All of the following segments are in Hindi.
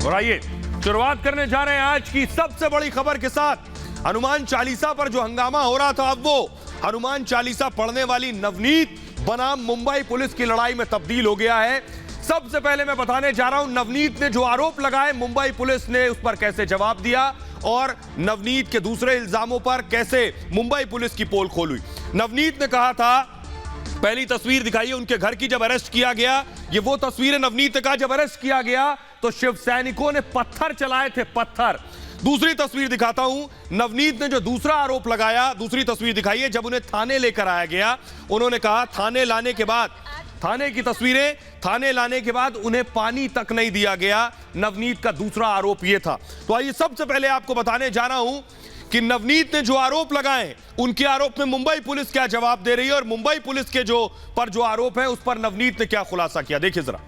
और आइए शुरुआत करने जा रहे हैं आज की सबसे बड़ी खबर के साथ। हनुमान चालीसा पर जो हंगामा हो रहा था, अब वो हनुमान चालीसा पढ़ने वाली नवनीत बनाम मुंबई पुलिस की लड़ाई में तब्दील हो गया है। सबसे पहले मैं बताने जा रहा हूं नवनीत ने जो आरोप लगाए, मुंबई पुलिस ने उस पर कैसे जवाब दिया और नवनीत के दूसरे इल्जामों पर कैसे मुंबई पुलिस की पोल खोली। नवनीत ने कहा था, पहली तस्वीर दिखाइए उनके घर की, जब अरेस्ट किया गया, ये वो तस्वीर है। नवनीत ने कहा जब अरेस्ट किया गया तो शिव सैनिकों ने पत्थर चलाए थे, पत्थर। दूसरी तस्वीर दिखाता हूं, नवनीत ने जो दूसरा आरोप लगाया, दूसरी तस्वीर दिखाइए, जब उन्हें थाने लेकर आया गया, उन्होंने कहा थाने लाने के बाद, थाने की तस्वीरें, थाने लाने के बाद उन्हें पानी तक नहीं दिया गया। नवनीत का दूसरा आरोप यह था। तो आइए सबसे पहले आपको बताने जा रहा हूं कि नवनीत ने जो आरोप लगाए, उनके आरोप में मुंबई पुलिस क्या जवाब दे रही है और मुंबई पुलिस के जो आरोप है उस पर नवनीत ने क्या खुलासा किया। देखिए जरा,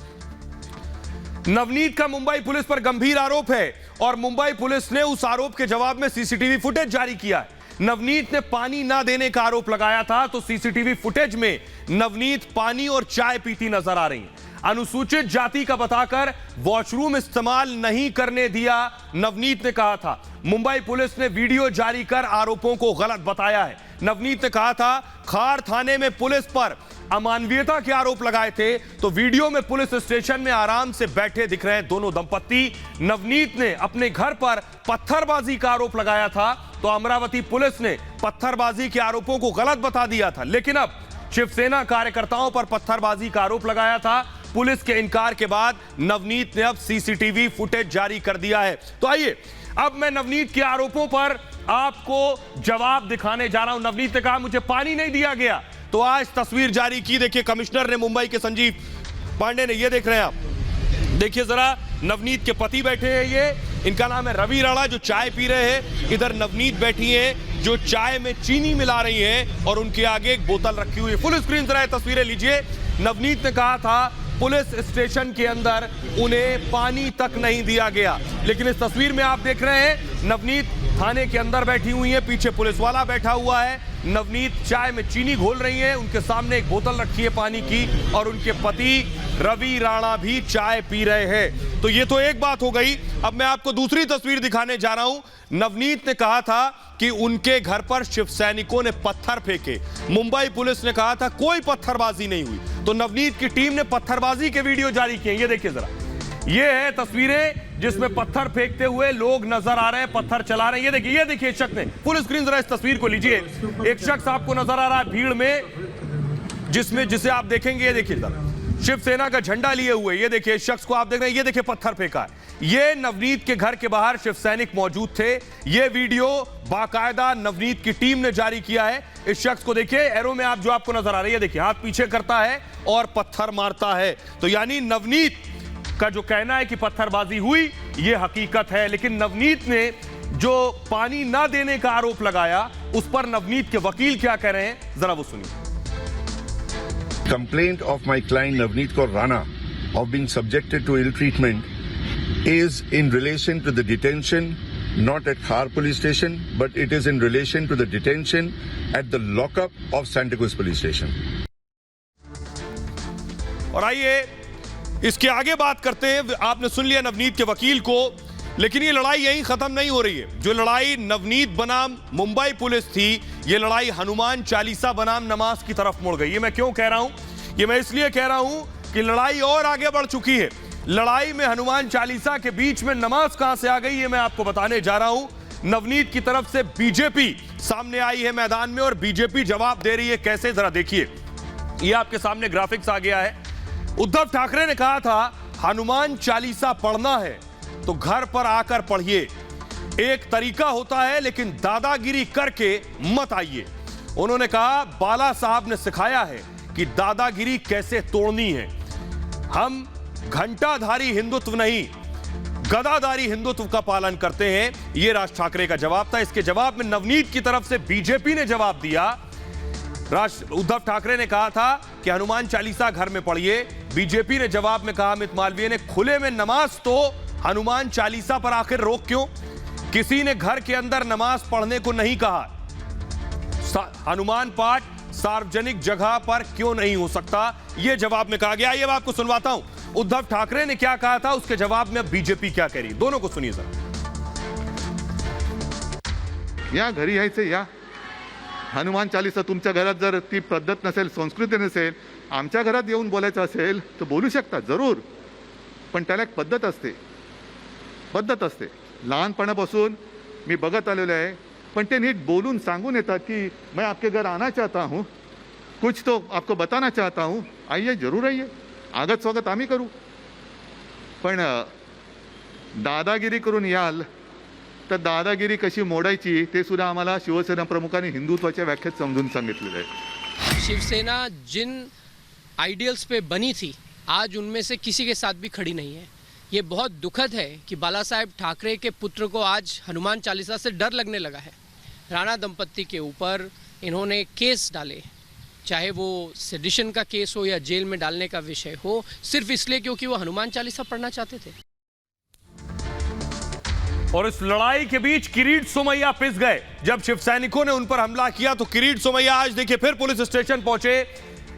नवनीत का मुंबई पुलिस पर गंभीर आरोप है और मुंबई पुलिस ने उस आरोप के जवाब में सीसीटीवी फुटेज जारी किया है। नवनीत ने पानी ना देने का आरोप लगाया था, तो सीसीटीवी फुटेज में नवनीत पानी और चाय पीती नजर आ रही है। अनुसूचित जाति का बताकर वॉशरूम इस्तेमाल नहीं करने दिया, नवनीत ने कहा था। मुंबई पुलिस ने वीडियो जारी कर आरोपों को गलत बताया है। नवनीत ने कहा था खार थाने में पुलिस पर अमानवीयता के आरोप लगाए थे, तो वीडियो में पुलिस स्टेशन में आराम से बैठे दिख रहे हैं दोनों दंपत्ति। नवनीत ने अपने घर पर पत्थरबाजी का आरोप लगाया था, तो अमरावती पुलिस ने पत्थरबाजी के आरोपों को गलत बता दिया था। लेकिन अब शिवसेना कार्यकर्ताओं पर पत्थरबाजी का आरोप लगाया था। पुलिस के इनकार के बाद नवनीत ने अब सीसीटीवी फुटेज जारी कर दिया है। तो आइए अब मैं नवनीत के आरोपों पर आपको जवाब दिखाने जा रहा हूं। नवनीत ने कहा मुझे पानी नहीं दिया गया, तो आज तस्वीर जारी की। देखिए कमिश्नर ने मुंबई के संजीव पांडे ने, ये देख रहे हैं आप, देखिए जरा, नवनीत के पति बैठे हैं, ये इनका नाम है रवि राणा, जो चाय पी रहे हैं। इधर नवनीत बैठी हैं जो चाय में चीनी मिला रही हैं और उनके आगे एक बोतल रखी हुई है। फुल स्क्रीन जरा तस्वीरें लीजिए। नवनीत ने कहा था पुलिस स्टेशन के अंदर उन्हें पानी तक नहीं दिया गया, लेकिन इस तस्वीर में आप देख रहे हैं नवनीत थाने के अंदर बैठी हुई है, पीछे पुलिस वाला बैठा हुआ है। नवनीत चाय में चीनी घोल रही है, उनके सामने एक बोतल रखी है पानी की और उनके पति रवि राणा भी चाय पी रहे हैं। तो ये तो एक बात हो गई। अब मैं आपको दूसरी तस्वीर दिखाने जा रहा हूं। नवनीत ने कहा था कि उनके घर पर शिव सैनिकों ने पत्थर फेंके। मुंबई पुलिस ने कहा था कोई पत्थरबाजी नहीं हुई, तो नवनीत की टीम ने पत्थरबाजी के वीडियो जारी किए। ये देखिए जरा, ये है तस्वीरें जिसमें पत्थर फेंकते हुए लोग नजर आ रहे हैं, पत्थर चला रहे हैं। ये देखिए शख्स ने, फुल स्क्रीन जरा इस तस्वीर को लीजिए। एक शख्स आपको नजर आ रहा है भीड़ में, जिसे आप देखेंगे, ये देखिए जरा, शिवसेना का झंडा लिए हुए, ये देखिए इस शख्स को आप देख रहे हैं, ये देखिए पत्थर फेंका है। ये नवनीत के घर के बाहर शिव सैनिक मौजूद थे। ये वीडियो बाकायदा नवनीत की टीम ने जारी किया है। इस शख्स को देखिए, एरो में आप जो आपको नजर आ रही है, देखिए हाथ पीछे करता है और पत्थर मारता है। तो यानी नवनीत का जो कहना है कि पत्थरबाजी हुई, ये हकीकत है। लेकिन नवनीत ने जो पानी ना देने का आरोप लगाया, उस पर नवनीत के वकील क्या कह रहे हैं, जरा वो सुनिए। Complaint of my client Navneet Kaur Rana of being subjected to ill treatment is in relation to the detention not at Khar police station, but it is in relation to the detention at the lockup of Santa Cruz police station. और आइए इसके आगे बात करते हैं। आपने सुन लिया नवनीत के वकील को, लेकिन ये लड़ाई यहीं खत्म नहीं हो रही है। जो लड़ाई नवनीत बनाम मुंबई पुलिस थी, ये लड़ाई हनुमान चालीसा बनाम नमाज की तरफ मुड़ गई। ये मैं क्यों कह रहा हूं? ये मैं इसलिए कह रहा हूं कि लड़ाई और आगे बढ़ चुकी है। लड़ाई में हनुमान चालीसा के बीच में नमाज कहां से आ गई, ये मैं आपको बताने जा रहा हूं। नवनीत की तरफ से बीजेपी सामने आई है मैदान में और बीजेपी जवाब दे रही है। कैसे, जरा देखिए, ये आपके सामने ग्राफिक्स आ गया है। उद्धव ठाकरे ने कहा था हनुमान चालीसा पढ़ना है तो घर पर आकर पढ़िए, एक तरीका होता है, लेकिन दादागिरी करके मत आइए। उन्होंने कहा बाला साहब ने सिखाया है कि दादागिरी कैसे तोड़नी है। हम घंटाधारी हिंदुत्व नहीं, गदाधारी हिंदुत्व का पालन करते हैं। यह राज ठाकरे का जवाब था। इसके जवाब में नवनीत की तरफ से बीजेपी ने जवाब दिया। उद्धव ठाकरे ने कहा था कि हनुमान चालीसा घर में पढ़िए, बीजेपी ने जवाब में कहा, अमित मालवीय ने, खुले में नमाज तो हनुमान चालीसा पर आखिर रोक क्यों? किसी ने घर के अंदर नमाज पढ़ने को नहीं कहा। हनुमान पाठ सार्वजनिक जगह पर क्यों नहीं हो सकता, यह जवाब में कहा गया। ये मैं आपको सुनवाता हूं। उद्धव ठाकरे ने क्या कहा था, उसके जवाब में अब बीजेपी क्या कह रही, दोनों को सुनिए जरा। या घरी यायचं या हनुमान चालीसा तुमच्या घरात जर ती पद्धत नसेल, संस्कृती नसेल, आमच्या घरात येऊन बोलायचं असेल तर बोलू शकता जरूर, पण त्याला एक पद्धत असते लहानपणापासून मी बघत आलेलो आहे. पण ते नीट बोलून सांगून येतात की मैं आपके घर आना चाहता हूँ, कुछ तो आपको बताना चाहता हूँ, आइए जरूर आइए, आगत स्वागत आम्ही करू. पण दादागिरी करून याल तर दादागिरी कशी मोडायची ते सुद्धा आम्हाला शिवसेना प्रमुखांनी हिंदुत्वाच्या व्याख्यात समजून सांगितलेलं आहे. शिवसेना जिन आइडियल्स पे बनी थी आज उनमें से किसी के साथ भी खड़ी नहीं है. ये बहुत दुखद है कि बाला साहेब ठाकरे के पुत्र को आज हनुमान चालीसा से डर लगने लगा है. राणा दंपत्ति के ऊपर इन्होंने केस डाले, चाहे वो सेडिशन का केस हो या जेल में डालने का विषय हो, सिर्फ इसलिए क्योंकि वो हनुमान चालीसा पढ़ना चाहते थे. और इस लड़ाई के बीच किरीट सोमैया पिस गए. जब शिव सैनिकों ने उन पर हमला किया तो किरीट सोमैया आज देखिए फिर पुलिस स्टेशन पहुंचे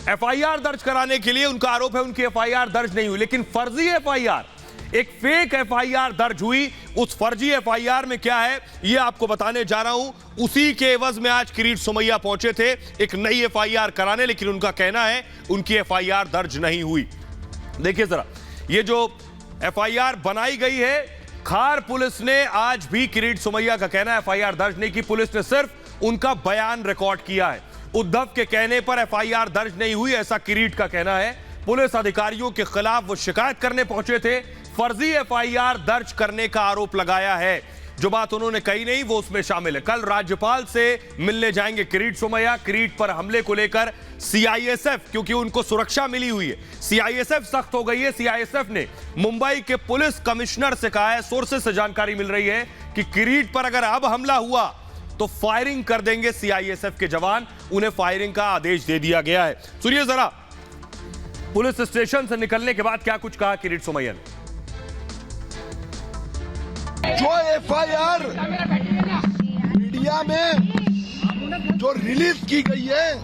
एफआईआर दर्ज कराने के लिए. उनका आरोप है उनकी एफआईआर दर्ज नहीं हुई, लेकिन फर्जी एफआईआर, एक फेक एफआईआर दर्ज हुई. उस फर्जी एफआईआर में क्या है ये आपको बताने जा रहा हूं. उसी के एवज में आज किरीट सोमैया पहुंचे थे एक नई एफआईआर कराने, लेकिन उनका कहना है उनकी एफआईआर दर्ज नहीं हुई. देखिए जरा, ये जो एफआईआर बनाई गई है, खार पुलिस ने आज भी किरीट सोमैया का कहना है एफआईआर दर्ज नहीं की. पुलिस ने सिर्फ उनका बयान रिकॉर्ड किया है. उद्धव के कहने पर एफआईआर दर्ज नहीं हुई ऐसा किरीट का कहना है. पुलिस अधिकारियों के खिलाफ वो शिकायत करने पहुंचे थे, फर्जी एफआईआर दर्ज करने का आरोप लगाया है. जो बात उन्होंने कही नहीं वो उसमें शामिल है. कल राज्यपाल से मिलने जाएंगे किरीट सोमैया. किरीट पर हमले को लेकर सीआईएसएफ, क्योंकि उनको सुरक्षा मिली हुई है, सीआईएसएफ सख्त हो गई है. सीआईएसएफ ने मुंबई के पुलिस कमिश्नर से कहा है, सोर्सेस से जानकारी मिल रही है कि किरीट पर अगर अब हमला हुआ तो फायरिंग कर देंगे सीआईएसएफ के जवान. उन्हें फायरिंग का आदेश दे दिया गया है. सुनिए जरा पुलिस स्टेशन से निकलने के बाद क्या कुछ कहा किरीट सोमैया ने. जो एफआईआर मीडिया में जो रिलीज की गई है,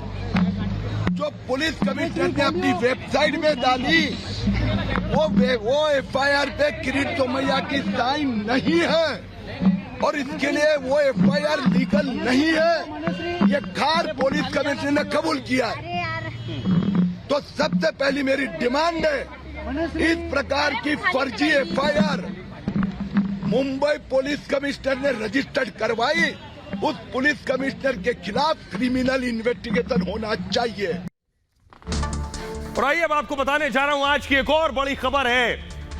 जो पुलिस कमिश्नर ने अपनी वेबसाइट में डाली, वो एफआईआर पे किरीट सोमैया की साइन नहीं है और इसके लिए वो एफआईआर लीगल नहीं है. ये खार पुलिस कमिश्नर ने कबूल किया है. तो सबसे पहली मेरी डिमांड है, इस प्रकार की फर्जी एफआईआर मुंबई पुलिस कमिश्नर ने रजिस्टर्ड करवाई, उस पुलिस कमिश्नर के खिलाफ क्रिमिनल इन्वेस्टिगेशन होना चाहिए. और आइए अब आपको बताने जा रहा हूं आज की एक और बड़ी खबर है,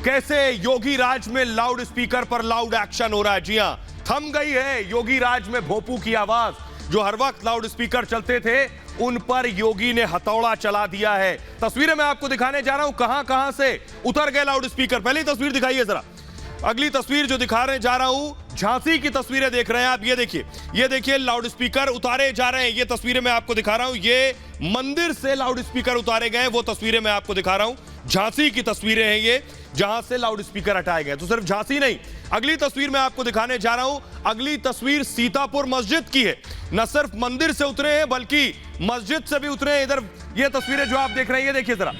कैसे योगी राज में लाउड स्पीकर पर लाउड एक्शन हो रहा है. जी हां, थम गई है योगी राज में भोपू की आवाज. जो हर वक्त लाउड स्पीकर चलते थे उन पर योगी ने हथौड़ा चला दिया है. तस्वीरें मैं आपको दिखाने जा रहा हूं कहां कहां से उतर गए लाउड स्पीकर. पहली तस्वीर दिखाइए जरा. अगली तस्वीर जो दिखाने जा रहा हूं झांसी की तस्वीरें देख रहे हैं आप. ये देखिए लाउड स्पीकर उतारे जा रहे हैं. ये तस्वीरें मैं आपको दिखा रहा हूं. ये मंदिर से लाउड स्पीकर उतारे गए, वो तस्वीरें मैं आपको दिखा रहा हूं. झांसी की तस्वीरें हैं ये, जहां से लाउड स्पीकर हटाए गए. तो सिर्फ झांसी नहीं, अगली तस्वीर मैं आपको दिखाने जा रहा हूं. अगली तस्वीर सीतापुर मस्जिद की है. न सिर्फ मंदिर से उतरे हैं बल्कि मस्जिद से भी उतरे हैं. इधर ये तस्वीरें जो आप देख रहे हैं, ये देखिए जरा,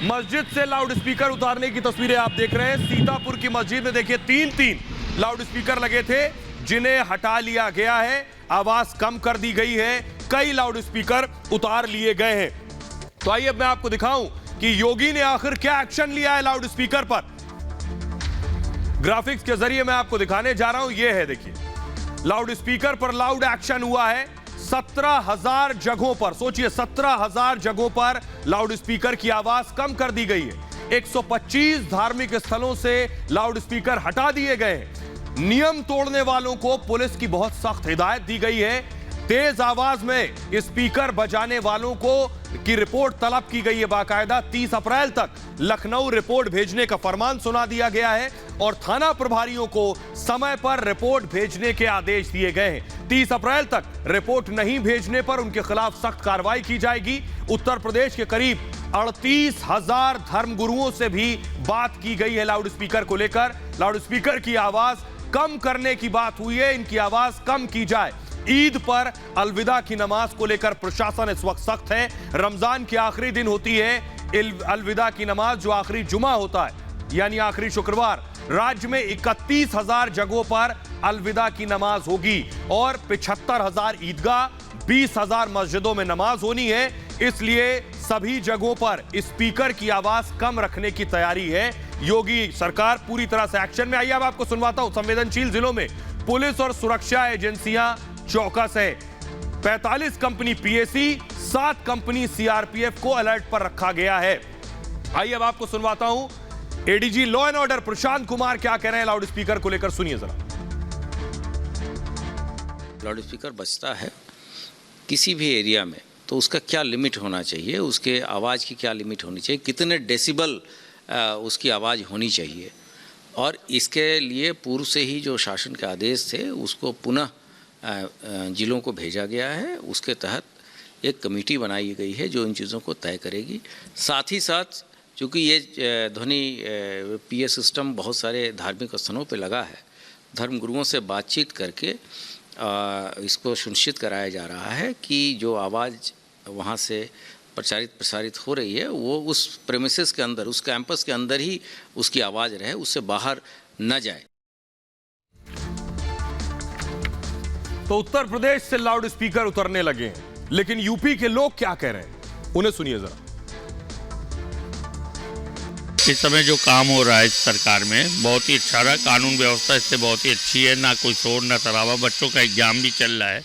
मस्जिद से लाउड स्पीकर उतारने की तस्वीरें आप देख रहे हैं. सीतापुर की मस्जिद में देखिए 3 लाउड स्पीकर लगे थे जिन्हें हटा लिया गया है, आवाज कम कर दी गई है, कई लाउड स्पीकर उतार लिए गए हैं. तो आइए अब मैं आपको दिखाऊं कि योगी ने आखिर क्या एक्शन लिया है लाउड स्पीकर पर. ग्राफिक्स के जरिए मैं आपको दिखाने जा रहा हूं. यह है देखिए, लाउड स्पीकर पर लाउड एक्शन हुआ है. 17,000 जगहों पर, सोचिए 17,000 जगहों पर लाउड स्पीकर की आवाज कम कर दी गई है. 125 धार्मिक स्थलों से लाउड स्पीकर हटा दिए गए. नियम तोड़ने वालों को पुलिस की बहुत सख्त हिदायत दी गई है. तेज आवाज में स्पीकर बजाने वालों को की रिपोर्ट तलब की गई है. बाकायदा 30 अप्रैल तक लखनऊ रिपोर्ट भेजने का फरमान सुना दिया गया है और थाना प्रभारियों को समय पर रिपोर्ट भेजने के आदेश दिए गए हैं. 30 अप्रैल तक रिपोर्ट नहीं भेजने पर उनके खिलाफ सख्त कार्रवाई की जाएगी. उत्तर प्रदेश के करीब 38,000 धर्मगुरुओं से भी बात की गई है लाउड स्पीकर को लेकर. लाउड स्पीकर की आवाज कम करने की बात हुई है, इनकी आवाज कम की जाए. ईद पर अलविदा की नमाज को लेकर प्रशासन इस वक्त सख्त है. रमजान की आखिरी दिन होती है अलविदा की नमाज, जो आखिरी जुमा होता है यानी आखिरी शुक्रवार, राज्य में 31,000 जगहों पर अलविदा की नमाज होगी और 75,000 ईदगाह, 20,000 मस्जिदों में नमाज होनी है। इसलिए सभी जगहों पर स्पीकर की आवाज कम रखने की तैयारी है। योगी सरकार पूरी तरह से एक्शन में आई। अब आपको सुनवाता हूं, संवेदनशील जिलों में पुलिस और सुरक्षा एजेंसियां चौकस है। 45 कंपनी पीएसी, 7 कंपनी सीआरपीएफ को अलर्ट पर रखा गया है। आइए अब आपको सुनवाता हूं ADG law and order Prashant Kumar क्या कह रहे हैं लाउड स्पीकर को लेकर, सुनिए जरा। लाउड स्पीकर बजता है किसी भी एरिया में तो उसका क्या लिमिट होना चाहिए, उसके आवाज़ की क्या लिमिट होनी चाहिए, कितने डेसिबल उसकी आवाज़ होनी चाहिए, और इसके लिए पूर्व से ही जो शासन के आदेश थे उसको पुनः जिलों को भेजा गया है। उसके तहत एक कमेटी बनाई गई है जो इन चीज़ों को तय करेगी। साथ ही साथ चूँकि ये ध्वनि पीए सिस्टम बहुत सारे धार्मिक स्थलों पे लगा है, धर्मगुरुओं से बातचीत करके इसको सुनिश्चित कराया जा रहा है कि जो आवाज़ वहाँ से प्रसारित हो रही है वो उस प्रेमिसेस के अंदर, उस कैंपस के अंदर ही उसकी आवाज़ रहे, उससे बाहर न जाए। तो उत्तर प्रदेश से लाउड स्पीकर उतरने लगे हैं, लेकिन यूपी के लोग क्या कह रहे हैं, उन्हें सुनिए जरा। इस समय जो काम हो रहा है इस सरकार में बहुत ही अच्छा रहा, कानून व्यवस्था इससे बहुत ही अच्छी है, ना कोई शोर ना शराबा, बच्चों का एग्जाम भी चल रहा है,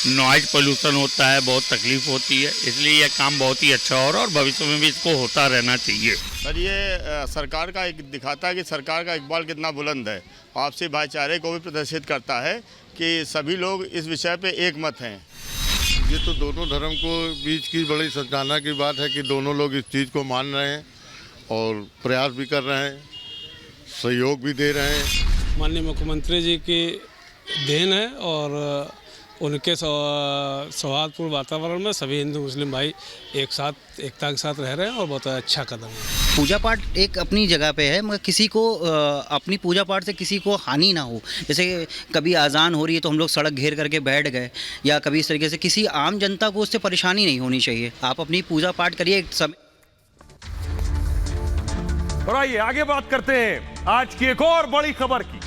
नॉइज पोल्यूशन होता है, बहुत तकलीफ होती है, इसलिए यह काम बहुत ही अच्छा हो रहा है और भविष्य में भी इसको होता रहना चाहिए। सर ये सरकार का एक दिखाता है कि सरकार का इकबाल कितना बुलंद है, आपसी भाईचारे को भी प्रदर्शित करता है कि सभी लोग इस विषय पे एक मत हैं। ये तो दोनों धर्म को बीच की बड़ी सराहना की बात है कि दोनों लोग इस चीज़ को मान रहे हैं और प्रयास भी कर रहे हैं, सहयोग भी दे रहे हैं। माननीय मुख्यमंत्री जी की देन है और उनके सौहार्दपूर्ण वातावरण में सभी हिंदू मुस्लिम भाई एक साथ एकता के साथ रह रहे हैं और बहुत अच्छा कदम है। पूजा पाठ एक अपनी जगह पे है, मगर किसी को अपनी पूजा पाठ से किसी को हानि ना हो। जैसे कभी अजान हो रही है तो हम लोग सड़क घेर करके बैठ गए, या कभी इस तरीके से किसी आम जनता को उससे परेशानी नहीं होनी चाहिए। आप अपनी पूजा पाठ करिए समय। और आइए आगे बात करते हैं आज की एक और बड़ी खबर की।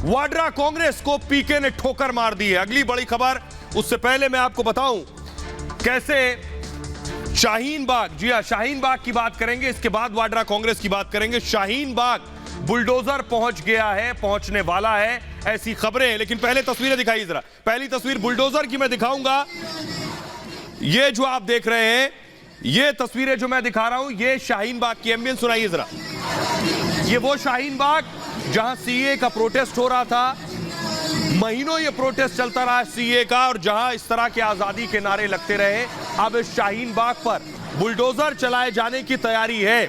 वाड्रा कांग्रेस को पीके ने ठोकर मार दी है। अगली बड़ी खबर, उससे पहले मैं आपको बताऊं कैसे शाहीन बाग, जी हां शाहीन बाग की बात करेंगे, इसके बाद वाड्रा कांग्रेस की बात करेंगे। शाहीन बाग बुलडोजर पहुंच गया है, पहुंचने वाला है, ऐसी खबरें हैं। लेकिन पहले तस्वीरें दिखाइए जरा। पहली तस्वीर बुलडोजर की मैं दिखाऊंगा। ये जो आप देख रहे हैं, ये तस्वीरें जो मैं दिखा रहा हूं, ये शाहीन बाग की एम्बियंस सुनाइए जरा। ये वो शाहीन बाग जहां सीए का प्रोटेस्ट हो रहा था, महीनों ये प्रोटेस्ट चलता रहा सीए का, और जहां इस तरह के आजादी के नारे लगते रहे, अब इस शाहीन बाग पर बुलडोजर चलाए जाने की तैयारी है।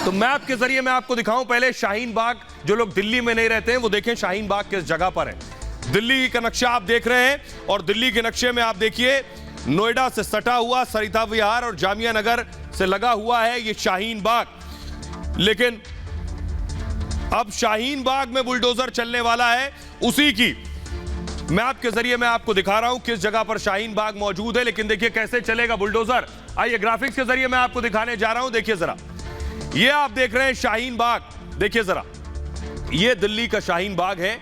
तो मैप के जरिए मैं आपको दिखाऊं पहले शाहीन बाग। जो लोग दिल्ली में नहीं रहते हैं वो देखें शाहीन बाग किस जगह पर है। दिल्ली का नक्शा आप देख रहे हैं, और दिल्ली के नक्शे में आप देखिए नोएडा से सटा हुआ सरिता विहार और जामिया नगर से लगा हुआ है ये शाहीन बाग। लेकिन अब शाहीन बाग में बुलडोजर चलने वाला है। उसी की मैप के जरिए मैं आपको दिखा रहा हूं किस जगह पर शाहीन बाग मौजूद है। लेकिन देखिए कैसे चलेगा बुलडोजर। आइए ग्राफिक्स के जरिए मैं आपको दिखाने जा रहा हूं, देखिए जरा। ये आप देख रहे हैं शाहीन बाग, देखिए जरा, ये दिल्ली का शाहीन बाग है।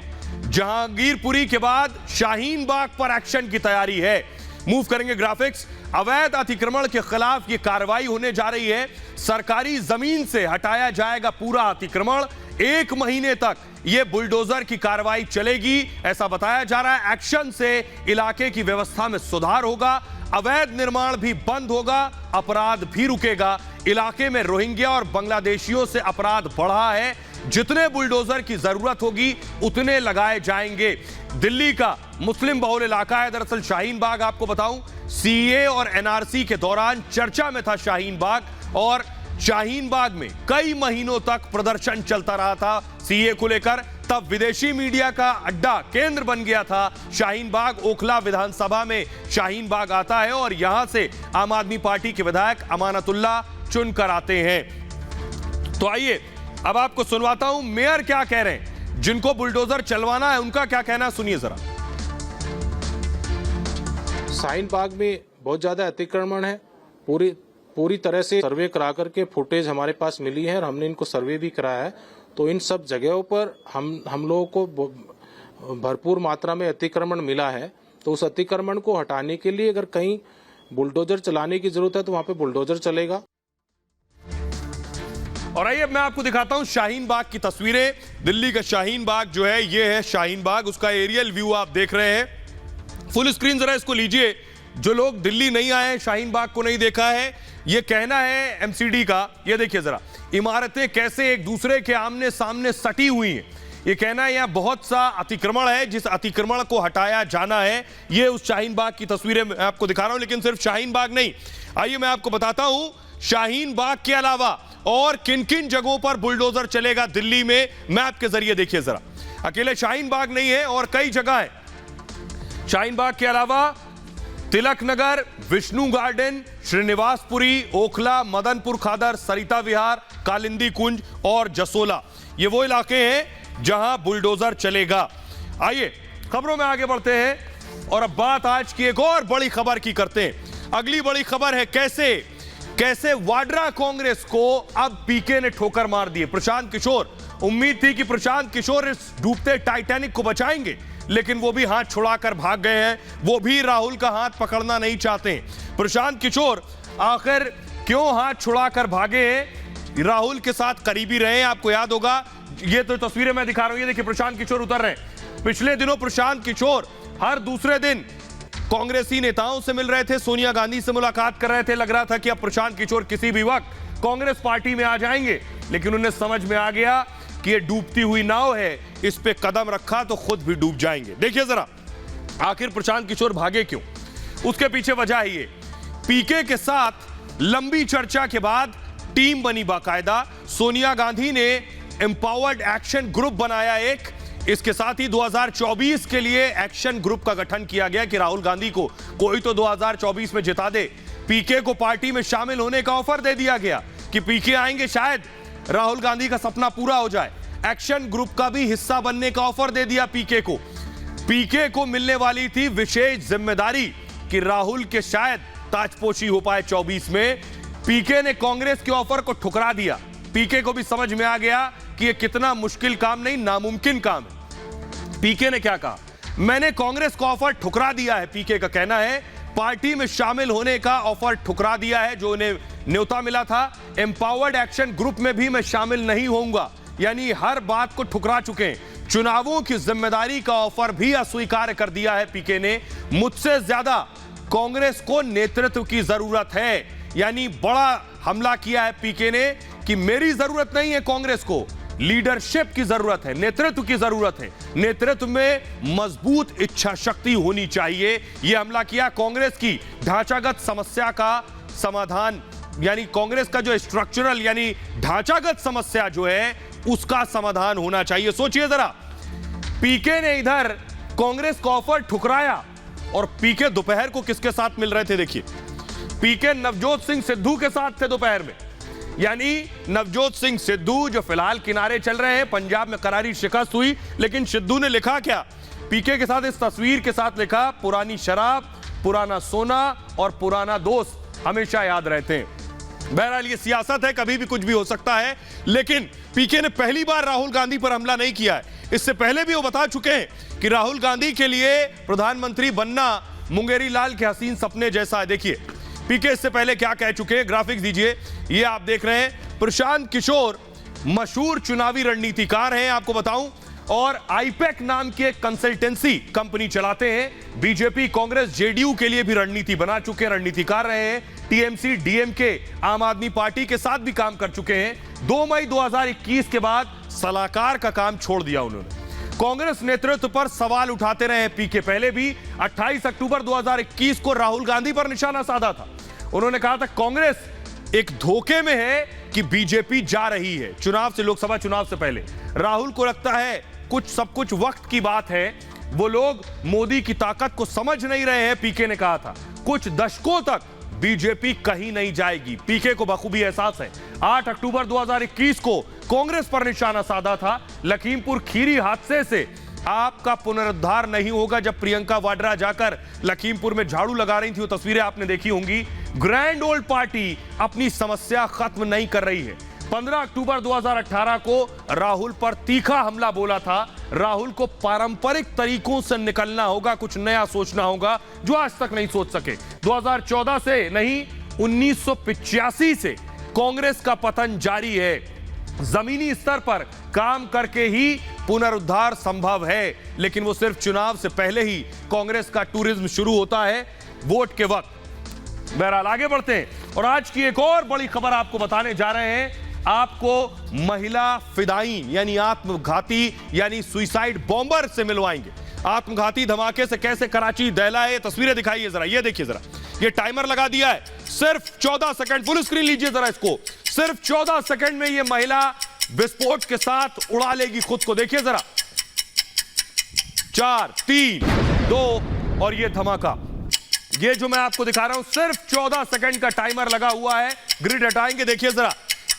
जहांगीरपुरी के बाद शाहीन बाग पर एक्शन की तैयारी है। मूव करेंगे ग्राफिक्स। अवैध अतिक्रमण के खिलाफ यह कार्रवाई होने जा रही है। सरकारी जमीन से हटाया जाएगा पूरा अतिक्रमण। 1 महीने तक यह बुलडोजर की कार्रवाई चलेगी, ऐसा बताया जा रहा है। एक्शन से इलाके की व्यवस्था में सुधार होगा, अवैध निर्माण भी बंद होगा, अपराध भी रुकेगा। इलाके में रोहिंग्या और बांग्लादेशियों से अपराध बढ़ा है। जितने बुलडोजर की जरूरत होगी उतने लगाए जाएंगे। दिल्ली का मुस्लिम बहुल इलाका है दरअसल शाहीन बाग। आपको बताऊं सीए और एनआरसी के दौरान चर्चा में था शाहीन बाग, और शाहीन बाग में कई महीनों तक प्रदर्शन चलता रहा था सीए को लेकर। तब विदेशी मीडिया का अड्डा केंद्र बन गया था शाहीन बाग। ओखला विधानसभा में शाहीन बाग आता है और यहां से आम आदमी पार्टी के विधायक अमानतुल्लाह चुनकर आते हैं। तो आइए अब आपको सुनवाता हूं मेयर क्या कह रहे हैं। जिनको बुलडोजर चलवाना है उनका क्या कहना है, सुनिए जरा। शाहीन बाग में बहुत ज़्यादा अतिक्रमण है, पूरी पूरी तरह से सर्वे करा करके फुटेज हमारे पास मिली है और हमने इनको सर्वे भी कराया है। तो इन सब जगहों पर हम लोगों को भरपूर मात्रा में अतिक्रमण मिला है। तो उस अतिक्रमण को हटाने के लिए अगर कहीं बुलडोजर चलाने की जरूरत है तो वहां पे बुलडोजर चलेगा। और आइए अब मैं आपको दिखाता हूं शाहीन बाग की तस्वीरें। दिल्ली का शाहीन बाग जो है, ये है शाहीन बाग, उसका एरियल व्यू आप देख रहे हैं। फुल स्क्रीन जरा इसको लीजिए। जो लोग दिल्ली नहीं आए हैं, शाहीन बाग को नहीं देखा है, ये कहना है एमसीडी का। ये देखिए जरा, इमारतें कैसे एक दूसरे के आमने सामने सटी हुई हैं। ये कहना है यहाँ बहुत सा अतिक्रमण है, जिस अतिक्रमण को हटाया जाना है। ये उस शाहीन बाग की तस्वीरें मैं आपको दिखा रहा हूं। लेकिन सिर्फ शाहीन बाग नहीं, आइए मैं आपको बताता हूं शाहीन बाग के अलावा और किन किन जगहों पर बुलडोजर चलेगा दिल्ली में, मैप के जरिए देखिए जरा। अकेले शाहीन बाग नहीं है और कई जगह है। शाहीन बाग के अलावा तिलक नगर, विष्णु गार्डन, श्रीनिवासपुरी, ओखला, मदनपुर खादर, सरिता विहार, कालिंदी कुंज और जसोला, ये वो इलाके हैं जहां बुलडोजर चलेगा। आइए खबरों में आगे बढ़ते हैं और अब बात आज की एक और बड़ी खबर की करते हैं। अगली बड़ी खबर है कैसे वाड्रा कांग्रेस को अब पीके ने ठोकर मार दी है। प्रशांत किशोर, उम्मीद थी कि प्रशांत किशोर इस डूबते टाइटैनिक को बचाएंगे, लेकिन वो भी हाथ छुड़ाकर भाग गए हैं। वो भी राहुल का हाथ पकड़ना नहीं चाहते। प्रशांत किशोर आखिर क्यों हाथ छुड़ाकर भागे हैं? राहुल के साथ करीबी रहे। आपको याद होगा, ये तो तस्वीरें मैं दिखा रहा हूं, ये देखिए प्रशांत किशोर उतर रहे हैं। पिछले दिनों प्रशांत किशोर हर दूसरे दिन कांग्रेसी नेताओं से मिल रहे थे, सोनिया गांधी से मुलाकात कर रहे थे। लग रहा था कि अब प्रशांत किशोर किसी भी वक्त कांग्रेस पार्टी में आ जाएंगे, लेकिन उन्हें समझ में आ गया कि ये डूबती हुई नाव है, इस पे कदम रखा तो खुद भी डूब जाएंगे। देखिए जरा, आखिर प्रशांत किशोर भागे क्यों? उसके पीछे वजह है ये, पीके के साथ लंबी चर्चा के बाद टीम बनी बाकायदा। सोनिया गांधी ने एम्पावर्ड एक्शन ग्रुप बनाया एक। इसके साथ ही 2024 के लिए एक्शन ग्रुप का गठन किया गया कि राहुल गांधी को कोई तो 2024 में जिता दे। पीके को पार्टी में शामिल होने का ऑफर दे दिया गया कि पीके आएंगे, शायद राहुल गांधी का सपना पूरा हो जाए। एक्शन ग्रुप का भी हिस्सा बनने का ऑफर दे दिया पीके को। पीके को मिलने वाली थी विशेष जिम्मेदारी कि राहुल के शायद ताजपोशी हो पाए 24 में। पीके ने कांग्रेस के ऑफर को ठुकरा दिया। पीके को भी समझ में आ गया कि यह कितना मुश्किल काम नहीं, नामुमकिन काम है। पीके ने क्या कहा, मैंने कांग्रेस का ऑफर ठुकरा दिया है। पीके का कहना है पार्टी में शामिल होने का ऑफर ठुकरा दिया है जो उन्हें न्योता मिला था। एम्पावर्ड एक्शन ग्रुप में भी मैं शामिल नहीं होऊंगा, यानी हर बात को ठुकरा चुके हैं। चुनावों की जिम्मेदारी का ऑफर भी अस्वीकार कर दिया है पीके ने। मुझसे ज्यादा कांग्रेस को नेतृत्व की जरूरत है, यानी बड़ा हमला किया है पीके ने कि मेरी जरूरत नहीं है कांग्रेस को, लीडरशिप की जरूरत है, नेतृत्व की जरूरत है। नेतृत्व में मजबूत इच्छा शक्ति होनी चाहिए। यह हमला किया कांग्रेस की ढांचागत समस्या का समाधान, यानी कांग्रेस का जो स्ट्रक्चरल यानी ढांचागत समस्या जो है उसका समाधान होना चाहिए। सोचिए जरा, पीके ने इधर कांग्रेस का ऑफर ठुकराया और पीके दोपहर को किसके साथ मिल रहे थे? देखिए, पीके नवजोत सिंह सिद्धू के साथ थे दोपहर में। यानी नवजोत सिंह सिद्धू जो फिलहाल किनारे चल रहे हैं, पंजाब में करारी शिकस्त हुई, लेकिन सिद्धू ने लिखा क्या पीके के साथ? इस तस्वीर के साथ लिखा, पुरानी शराब, पुराना सोना और पुराना दोस्त हमेशा याद रहते हैं। बहरहाल ये सियासत है, कभी भी कुछ भी हो सकता है, लेकिन पीके ने पहली बार राहुल गांधी पर हमला नहीं किया है। इससे पहले भी वो बता चुके हैं कि राहुल गांधी के लिए प्रधानमंत्री बनना मुंगेरी लाल के हसीन सपने जैसा है। देखिए पीके इससे पहले क्या कह चुके हैं, ग्राफिक्स दीजिए, ये आप देख रहे हैं। प्रशांत किशोर मशहूर चुनावी रणनीतिकार हैं, आपको बताऊं, और आईपैक नाम की एक कंसल्टेंसी कंपनी चलाते हैं। बीजेपी, कांग्रेस, जेडीयू के लिए भी रणनीति बना चुके हैं, रणनीतिकार रहे हैं। टीएमसी, डीएमके, आम आदमी पार्टी के साथ भी काम कर चुके हैं। 2 मई 2021 के बाद सलाहकार का काम छोड़ दिया उन्होंने। कांग्रेस नेतृत्व पर सवाल उठाते रहे पीके। पहले भी 28 अक्टूबर 2021 को राहुल गांधी पर निशाना साधा था। उन्होंने कहा था कांग्रेस एक धोखे में है कि बीजेपी जा रही है चुनाव से, लोकसभा चुनाव से पहले। राहुल को लगता है सब कुछ वक्त की बात है, वो लोग मोदी की ताकत को समझ नहीं रहे हैं। पीके ने कहा था कुछ दशकों तक बीजेपी कहीं नहीं जाएगी। पीके को बखूबी एहसास है। 8 अक्टूबर 2021 को कांग्रेस पर निशाना साधा था। लखीमपुर खीरी हादसे से आपका पुनरुद्धार नहीं होगा। जब प्रियंका वाड्रा जाकर लखीमपुर में झाड़ू लगा रही थी, वो तस्वीरें आपने देखी होंगी। ग्रैंड ओल्ड पार्टी अपनी समस्या खत्म नहीं कर रही है। 15 अक्टूबर 2018 को राहुल पर तीखा हमला बोला था। राहुल को पारंपरिक तरीकों से निकलना होगा, कुछ नया सोचना होगा जो आज तक नहीं सोच सके। 2014 से नहीं, 1985 से कांग्रेस का पतन जारी है। जमीनी स्तर पर काम करके ही पुनरुद्धार संभव है, लेकिन वो सिर्फ चुनाव से पहले ही कांग्रेस का टूरिज्म शुरू होता है, वोट के वक्त। बहरहाल आगे बढ़ते हैं और आज की एक और बड़ी खबर आपको बताने जा रहे हैं। आपको महिला फिदायीन यानी आत्मघाती यानी सुइसाइड बॉम्बर से मिलवाएंगे। आत्मघाती धमाके से कैसे कराची दहलाए, तस्वीरें दिखाइए जरा, ये देखिए जरा, ये टाइमर लगा दिया है, सिर्फ 14 सेकंड, फुल स्क्रीन लीजिए जरा इसको। सिर्फ 14 सेकंड में ये महिला विस्फोट के साथ उड़ा लेगी खुद को। देखिए जरा, 4, 3, 2 और ये धमाका। ये जो मैं आपको दिखा रहा हूं, सिर्फ 14 सेकंड का टाइमर लगा हुआ है। ग्रिड हटाएंगे, देखिए जरा,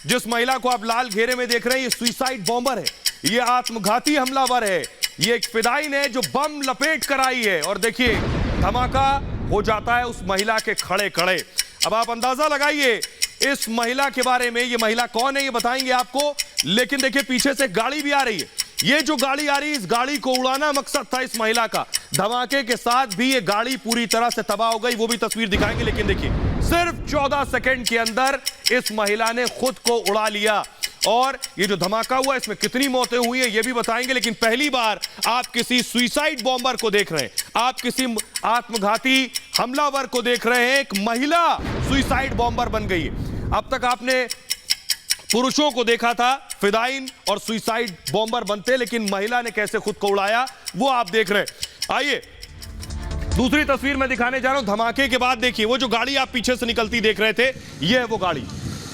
जिस महिला को आप लाल घेरे में देख रहे हैं, ये सुइसाइड बॉम्बर है, ये आत्मघाती हमलावर है, ये एक फिदायीन है जो बम लपेट कर आई है। और देखिए धमाका हो जाता है उस महिला के खड़े खड़े। अब आप अंदाजा लगाइए इस महिला के बारे में, ये महिला कौन है ये बताएंगे आपको, लेकिन देखिए पीछे से गाड़ी भी आ रही है। ये जो गाड़ी आ रही है, इस गाड़ी को उड़ाना मकसद था इस महिला का। धमाके के साथ भी ये गाड़ी पूरी तरह से तबाह हो गई, वो भी तस्वीर दिखाएंगे। लेकिन देखिए सिर्फ 14 सेकंड के अंदर इस महिला ने खुद को उड़ा लिया। और ये जो धमाका हुआ इसमें कितनी मौतें हुई है ये भी बताएंगे। लेकिन पहली बार आप किसी सुइसाइड बॉम्बर को देख रहे हैं, आप किसी आत्मघाती हमलावर को देख रहे हैं। एक महिला सुइसाइड बॉम्बर बन गई है। अब तक आपने पुरुषों को देखा था फिदायीन और सुइसाइड बॉम्बर बनते, लेकिन महिला ने कैसे खुद को उड़ाया वो आप देख रहे हैं। आइए दूसरी तस्वीर मैं दिखाने जा रहा हूं। धमाके के बाद देखिए वो जो गाड़ी आप पीछे से निकलती देख रहे थे, ये है वो गाड़ी,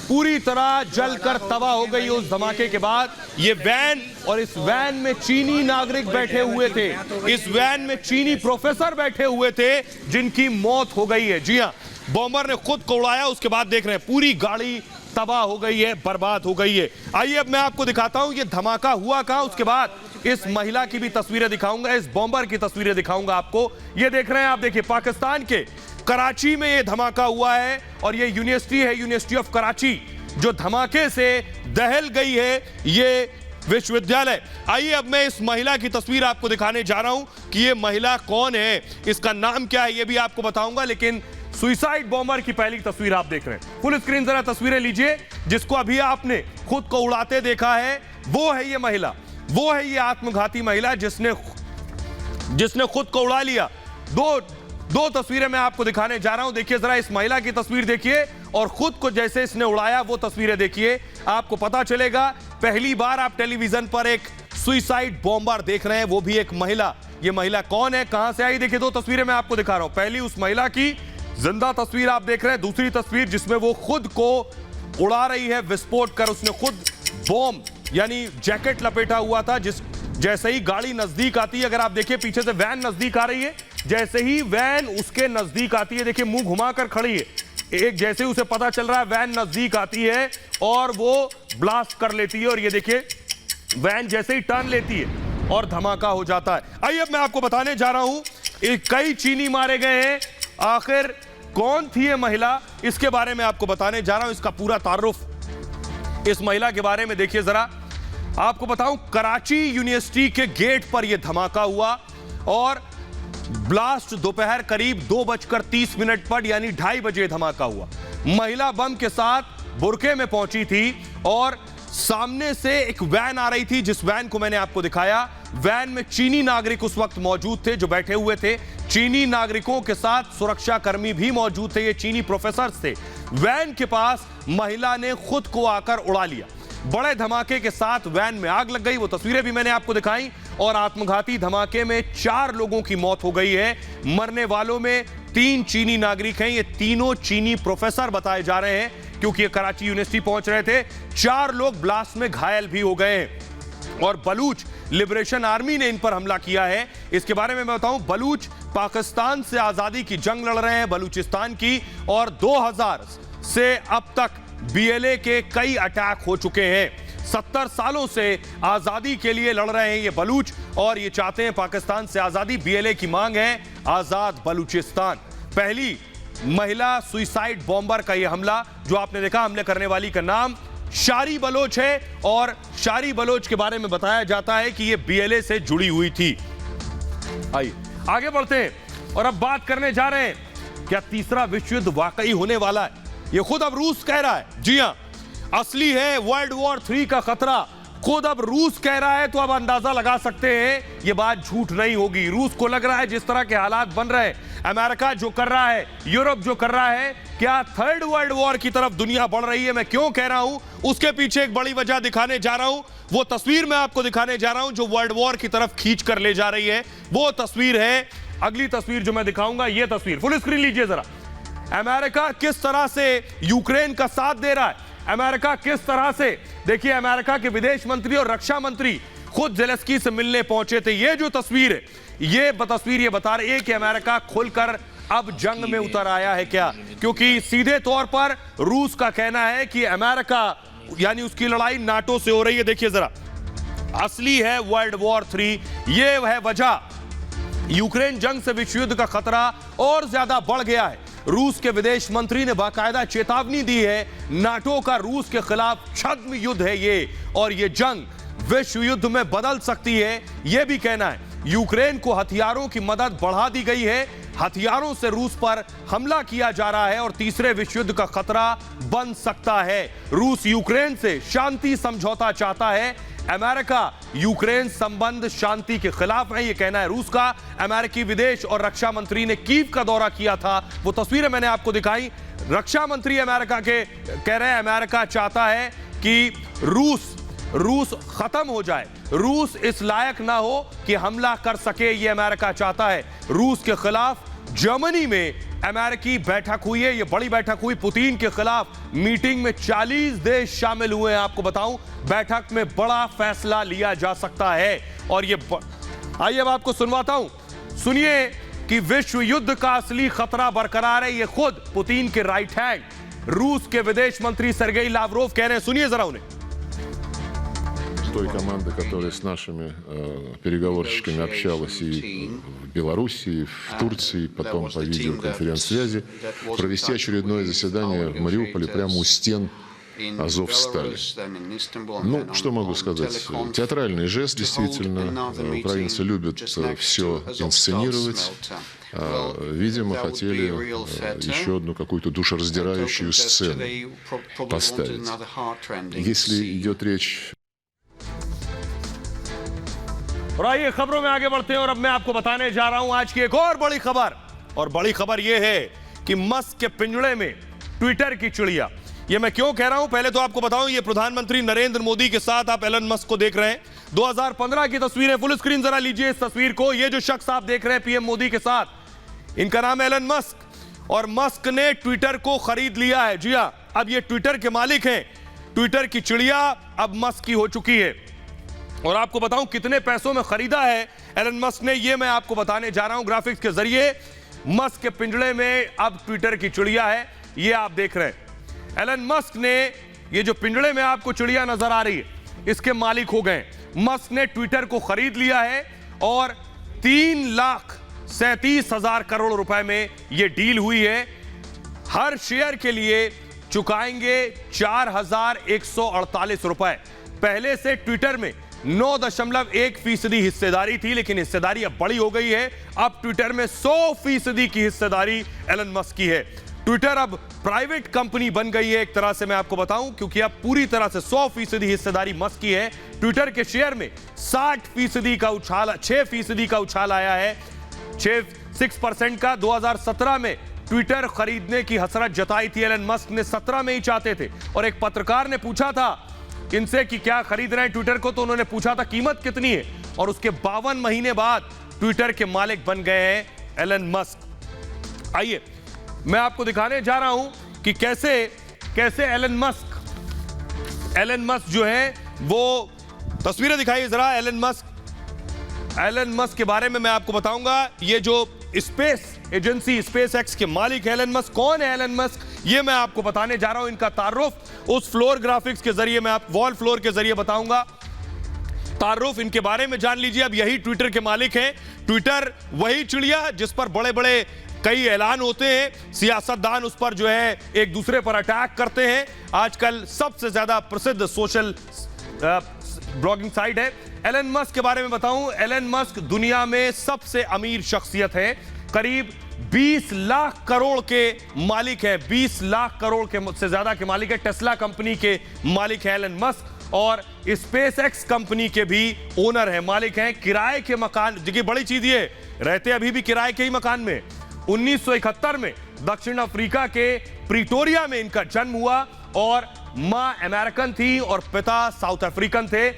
पूरी तरह जलकर तबाह हो गई उस धमाके के बाद। ये वैन, और इस वैन में चीनी नागरिक बैठे हुए थे, इस वैन में चीनी प्रोफेसर बैठे हुए थे जिनकी मौत हो गई है। जी हां, बॉम्बर ने खुद को उड़ाया, उसके बाद देख रहे हैं पूरी गाड़ी तबाह हो गई है, बर्बाद हो गई है। आइए अब मैं आपको दिखाता हूं ये धमाका हुआ कहां, उसके बाद इस महिला की भी तस्वीरें दिखाऊंगा, इस बॉम्बर की तस्वीरें दिखाऊंगा आपको। ये देख रहे हैं आप, देखिए पाकिस्तान के कराची में ये धमाका हुआ है और ये यूनिवर्सिटी है, यूनिवर्सिटी ऑफ कराची, जो धमाके से दहल गई है ये विश्वविद्यालय। आइए अब मैं इस महिला की तस्वीर आपको दिखाने जा रहा हूं कि ये महिला कौन है, इसका नाम क्या है ये भी आपको बताऊंगा। लेकिन सुइसाइड बॉम्बर की पहली तस्वीर आप देख रहे हैं, फुल स्क्रीन जरा तस्वीरें लीजिए। जिसको अभी आपने खुद को उड़ाते देखा है वो है ये महिला, वो है ये आत्मघाती महिला जिसने खुद को उड़ा लिया। दो तस्वीरें मैं आपको दिखाने जा रहा हूं। देखिए जरा इस महिला की तस्वीर देखिए और खुद को जैसे इसने उड़ाया वो तस्वीरें देखिए, आपको पता चलेगा। पहली बार आप टेलीविजन पर एक सुइसाइड बॉम्बर देख रहे हैं, वो भी एक महिला। ये महिला कौन है, कहां से आई, देखिए दो तस्वीरें मैं आपको दिखा रहा हूं। पहली उस महिला की जिंदा तस्वीर आप देख रहे हैं, दूसरी तस्वीर जिसमें वो खुद को उड़ा रही है विस्फोट कर। उसने खुद बॉम्ब यानी जैकेट लपेटा हुआ था। जैसे ही गाड़ी नजदीक आती है, अगर आप देखिए पीछे से वैन नजदीक आ रही है, जैसे ही वैन उसके नजदीक आती है, देखिए मुंह घुमाकर खड़ी है, एक जैसे उसे पता चल रहा है वैन नजदीक आती है और वो ब्लास्ट कर लेती है। और ये देखिए वैन जैसे ही टर्न लेती है और धमाका हो जाता है। आइए अब मैं आपको बताने जा रहा हूं, कई चीनी मारे गए हैं, आखिर कौन थी ये महिला, इसके बारे में आपको बताने जा रहा हूं। इसका पूरा तारुफ इस महिला के बारे में देखिए जरा। आपको बताऊं, कराची यूनिवर्सिटी के गेट पर यह धमाका हुआ और ब्लास्ट दोपहर करीब 2:30 पर यानी 2:30 बजे धमाका हुआ। महिला बम के साथ बुरके में पहुंची थी और सामने से एक वैन आ रही थी, जिस वैन को मैंने आपको दिखाया। वैन में चीनी नागरिक उस वक्त मौजूद थे जो बैठे हुए थे। चीनी नागरिकों के साथ सुरक्षा कर्मी भी मौजूद थे, ये चीनी प्रोफेसर थे। वैन के पास महिला ने खुद को आकर उड़ा लिया। बड़े धमाके के साथ वैन में आग लग गई, वो तस्वीरें भी मैंने आपको दिखाई। और आत्मघाती धमाके में 4 लोगों की मौत हो गई है। मरने वालों में 3 चीनी नागरिक हैं, ये तीनों चीनी प्रोफेसर बताए जा रहे हैं क्योंकि ये कराची यूनिवर्सिटी पहुंच रहे थे। 4 लोग ब्लास्ट में घायल भी हो गए हैं और बलूच लिबरेशन आर्मी ने इन पर हमला किया है। इसके बारे में मैं बताऊं, बलूच पाकिस्तान से आजादी की जंग लड़ रहे हैं, बलूचिस्तान की, और 2000 से अब तक बीएलए के कई अटैक हो चुके हैं। 70 सालों से आजादी के लिए लड़ रहे हैं ये बलूच और ये चाहते हैं पाकिस्तान से आजादी। बीएलए की मांग है आजाद बलूचिस्तान। पहली महिला सुइसाइड बॉम्बर का यह हमला, जो आपने देखा हमले करने वाली का नाम शारी बलोच है और शारी बलोच के बारे में बताया जाता है कि यह बीएलए से जुड़ी हुई थी। आइए आगे बढ़ते हैं और अब बात करने जा रहे हैं, क्या तीसरा विश्व युद्ध वाकई होने वाला है? यह खुद अब रूस कह रहा है। जी हां, असली है वर्ल्ड वॉर 3 का खतरा, खुद अब रूस कह रहा है। तो अब अंदाजा लगा सकते हैं यह बात झूठ नहीं होगी। रूस को लग रहा है जिस तरह के हालात बन रहे हैं, अमेरिका जो कर रहा है, यूरोप जो कर रहा है, क्या थर्ड वर्ल्ड वॉर की तरफ दुनिया बढ़ रही है? मैं क्यों कह रहा हूं, उसके पीछे एक बड़ी वजह दिखाने जा रहा हूं। वो तस्वीर मैं आपको दिखाने जा रहा हूं जो वर्ल्ड वॉर की तरफ खींच कर ले जा रही है। वो तस्वीर है, अगली तस्वीर जो मैं दिखाऊंगा, यह तस्वीर फुल स्क्रीन लीजिए जरा। अमेरिका किस तरह से यूक्रेन का साथ दे रहा है, अमेरिका किस तरह से, देखिए अमेरिका के विदेश मंत्री और रक्षा मंत्री खुद जेलेंस्की से मिलने पहुंचे थे। ये जो तस्वीर है, ये तस्वीर ये बता रही है कि अमेरिका खुलकर अब जंग में उतर आया है क्या, क्योंकि सीधे तौर पर रूस का कहना है कि अमेरिका यानी उसकी लड़ाई नाटो से हो रही है। देखिए जरा, असली है वर्ल्ड वॉर 3, ये है वजह। यूक्रेन जंग से विश्व युद्ध का खतरा और ज्यादा बढ़ गया है। रूस के विदेश मंत्री ने बाकायदा चेतावनी दी है, नाटो का रूस के खिलाफ छद्म युद्ध है ये, और ये जंग विश्व युद्ध में बदल सकती है। यह भी कहना है यूक्रेन को हथियारों की मदद बढ़ा दी गई है, हथियारों से रूस पर हमला किया जा रहा है और तीसरे विश्व युद्ध का खतरा बन सकता है। रूस यूक्रेन से शांति समझौता चाहता है, अमेरिका यूक्रेन संबंध शांति के खिलाफ है, यह कहना है रूस का। अमेरिकी विदेश और रक्षा मंत्री ने कीव का दौरा किया था, वो तस्वीरें मैंने आपको दिखाई। रक्षा मंत्री अमेरिका के कह रहे हैं अमेरिका चाहता है कि रूस खत्म हो जाए, रूस इस लायक ना हो कि हमला कर सके, ये अमेरिका चाहता है। रूस के खिलाफ जर्मनी में अमेरिकी बैठक हुई है, ये बड़ी बैठक हुई पुतिन के खिलाफ। मीटिंग में 40 देश शामिल हुए हैं। आपको बताऊं, बैठक में बड़ा फैसला लिया जा सकता है। और ये आइए अब आपको सुनवाता हूं, सुनिए कि विश्व युद्ध का असली खतरा बरकरार है। ये खुद पुतिन के राइट हैंड रूस के विदेश मंत्री सर्गेई लावरोव कह रहे हैं, सुनिए जरा उन्हें। Той команды, которая с нашими переговорщиками общалась и в Беларуси, и в Турции, потом по видеоконференц-связи, провести очередное заседание в Мариуполе прямо у стен Азовстали. Ну, что могу сказать? Театральный жест, действительно. Украинцы любят все инсценировать. Видимо, хотели еще одну какую-то душераздирающую сцену поставить. Если идет речь... और आइए खबरों में आगे बढ़ते हैं और अब मैं आपको बताने जा रहा हूं आज की एक और बड़ी खबर। और बड़ी खबर यह है कि मस्क के पिंजड़े में ट्विटर की चिड़िया। यह मैं क्यों कह रहा हूं, पहले तो आपको बताऊं, ये प्रधानमंत्री नरेंद्र मोदी के साथ आप एलन मस्क को देख रहे हैं। 2015 की तस्वीरें, फुल स्क्रीन जरा लीजिए इस तस्वीर को। ये जो शख्स आप देख रहे हैं पीएम मोदी के साथ, इनका नाम है एलन मस्क और मस्क ने ट्विटर को खरीद लिया है। जी हां, अब ये ट्विटर के मालिक हैं। ट्विटर की चिड़िया अब मस्क की हो चुकी है। और आपको बताऊं कितने पैसों में खरीदा है एलन मस्क ने, ये मैं आपको बताने जा रहा हूं ग्राफिक्स के जरिए। मस्क के पिंजड़े में अब ट्विटर की चिड़िया है, ये आप देख रहे हैं। एलन मस्क ने, ये जो पिंजड़े में आपको चिड़िया नजर आ रही है, इसके मालिक हो गए। मस्क ने ट्विटर को खरीद लिया है और 3,37,000 करोड़ रुपए में यह डील हुई है। हर शेयर के लिए चुकाएंगे 4,148 रुपए। पहले से ट्विटर में 9.1% हिस्सेदारी थी, लेकिन हिस्सेदारी अब बड़ी हो गई है। अब ट्विटर में 100% की हिस्सेदारी एलन मस्क की है। ट्विटर अब प्राइवेट कंपनी बन गई है एक तरह से, मैं आपको बताऊं, क्योंकि अब पूरी तरह से 100% हिस्सेदारी मस्क की है। ट्विटर के शेयर में 60% का उछाल, 6% का उछाल आया है, 6% का। 2017 में ट्विटर खरीदने की हसरत जताई थी एलन मस्क ने, 17 में ही चाहते थे। और एक पत्रकार ने पूछा था इनसे कि क्या खरीद रहे हैं ट्विटर को, तो उन्होंने पूछा था कीमत कितनी है, और उसके 52 महीने बाद ट्विटर के मालिक बन गए हैं एलन मस्क। आइए मैं आपको दिखाने जा रहा हूं कि कैसे एलन मस्क जो है वो, तस्वीरें दिखाइए जरा। एलन मस्क के बारे में मैं आपको बताऊंगा। ये जो स्पेस एजेंसी स्पेस एक्स के मालिक है एलन मस्क, कौन है एलन मस्क, ये मैं आपको बताने जा रहा हूं। इनका तारुफ उस फ्लोर ग्राफिक्स के जरिए, मैं आप वॉल फ्लोर के जरिए बताऊंगा। तारुफ इनके बारे में जान लीजिए। अब यही ट्विटर के मालिक हैं। ट्विटर वही चिड़िया जिस पर बड़े बड़े कई ऐलान होते हैं, सियासतदान उस पर जो है एक दूसरे पर अटैक करते हैं। आजकल सबसे ज्यादा प्रसिद्ध सोशल ब्लॉगिंग साइट है। एलन मस्क के बारे में बताऊं, एलन मस्क दुनिया में सबसे अमीर शख्सियत है। करीब 20 लाख करोड़ के मालिक है, 20 लाख करोड़ के से ज्यादा के मालिक है। टेस्ला कंपनी के मालिक है एलन मस्क और स्पेस एक्स कंपनी के भी ओनर है, मालिक हैं। किराए के मकान, देखिए बड़ी चीज ये, रहते अभी भी किराए के ही मकान में। 1971 में दक्षिण अफ्रीका के प्रिटोरिया में इनका जन्म हुआ और मां अमेरिकन थी और पिता साउथ अफ्रीकन थे।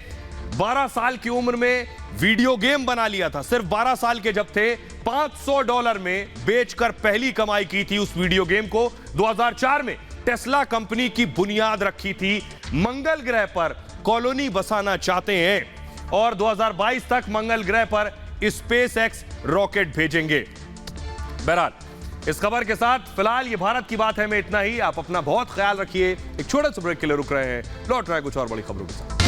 12 साल की उम्र में वीडियो गेम बना लिया था। सिर्फ 12 साल के जब थे, $500 में बेचकर पहली कमाई की थी उस वीडियो गेम को। 2004 में टेस्ला कंपनी की बुनियाद रखी थी। मंगल ग्रह पर कॉलोनी बसाना चाहते हैं और 2022 तक मंगल ग्रह पर स्पेस एक्स रॉकेट भेजेंगे। बहरहाल इस खबर के साथ फिलहाल ये भारत की बात है में इतना ही। आप अपना बहुत ख्याल रखिए। एक छोटे से ब्रेक के लिए रुक रहे हैं, लौट रहे हैं कुछ और बड़ी खबरों के साथ।